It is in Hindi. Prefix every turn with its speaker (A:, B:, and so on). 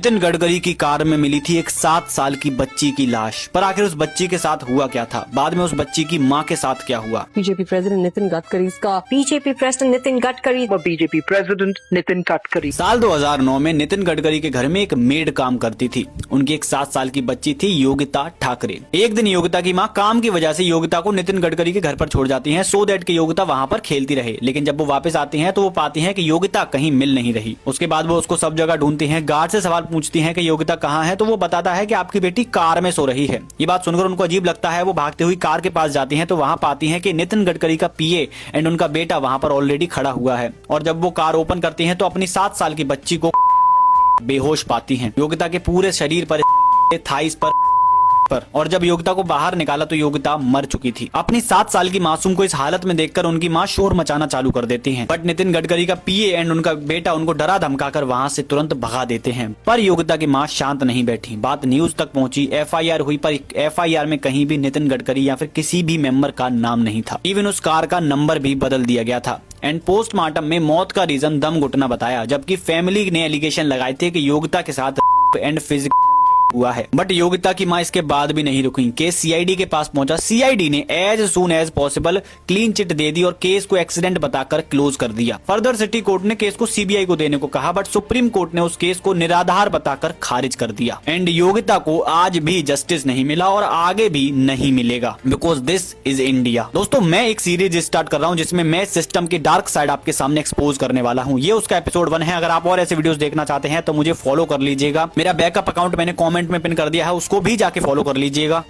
A: नितिन गडकरी की कार में मिली थी एक 7 साल की बच्ची की लाश। पर आखिर उस बच्ची के साथ हुआ क्या था? बाद में उस बच्ची की मां के साथ क्या हुआ?
B: बीजेपी प्रेसिडेंट नितिन गडकरी
A: साल 2009 में नितिन गडकरी के घर में एक मेड काम करती थी। उनकी एक 7 साल की बच्ची थी योगिता ठाकरे। एक दिन योगिता की मां काम की वजह से योगिता को नितिन गडकरी के घर पर छोड़ जाती हैं, सो दैट कि योगिता वहां पर खेलती रहे। लेकिन जब वो वापस आती हैं तो वो पाती हैं कि योगिता कहीं मिल नहीं रही। उसके बाद वो उसको सब जगह ढूंढती हैं, गार्ड से सवाल पूछती हैं कि योगिता कहाँ है, तो वो बताता है कि आपकी बेटी कार में सो रही है। ये बात सुनकर उनको अजीब लगता है। वो भागते हुई कार के पास जाती हैं तो वहां पाती हैं कि नितिन गडकरी का पीए एंड उनका बेटा वहां पर ऑलरेडी खड़ा हुआ है। और जब वो कार ओपन करती हैं तो अपनी 7 साल की बच्ची को बेहोश पाती हैं। योगिता के पूरे शरीर पर, थाइस पर और जब योगिता को बाहर निकाला तो योगिता मर चुकी थी। अपनी 7 साल की मासूम को इस हालत में देखकर उनकी मां शोर मचाना चालू कर देती हैं। बट नितिन गडकरी का पीए एंड उनका बेटा उनको डरा धमकाकर वहां से तुरंत भगा देते हैं। पर योगिता की मां शांत नहीं बैठी। बात न्यूज तक पहुंची, एफआईआर हुई, पर एफआईआर में कहीं भी नितिन गडकरी या फिर किसी भी मेंबर का नाम नहीं था। इवन उस कार का नंबर भी बदल दिया गया था। एंड पोस्टमार्टम में मौत का रीजन दम घुटना बताया, जबकि फैमिली ने एलिगेशन लगाए थे कि योगिता के साथ एंड फिजिकल हुआ है। बट योगिता की मां इसके बाद भी नहीं रुकी। केस सीआईडी के पास पहुंचा। सीआईडी ने as soon as possible clean chit दे दी और केस को एक्सीडेंट बताकर क्लोज कर दिया। फर्दर सिटी कोर्ट ने केस को सीबीआई को देने को कहा, बट सुप्रीम कोर्ट ने उस केस को निराधार बताकर खारिज कर दिया। एंड योगिता को आज भी जस्टिस नहीं मिला और आगे भी नहीं मिलेगा, बिकॉज दिस इज इंडिया। दोस्तों, मैं एक सीरीज स्टार्ट कर रहा हूं जिसमें मैं सिस्टम की डार्क साइड आपके सामने एक्सपोज करने वाला हूं। ये उसका एपिसोड 1 है। अगर आप और ऐसे वीडियोस देखना चाहते हैं तो मुझे फॉलो कर लीजिएगा। मेरा बैकअप अकाउंट मैंने कमेंट में पिन कर दिया है, उसको भी जाके फॉलो कर लीजिएगा।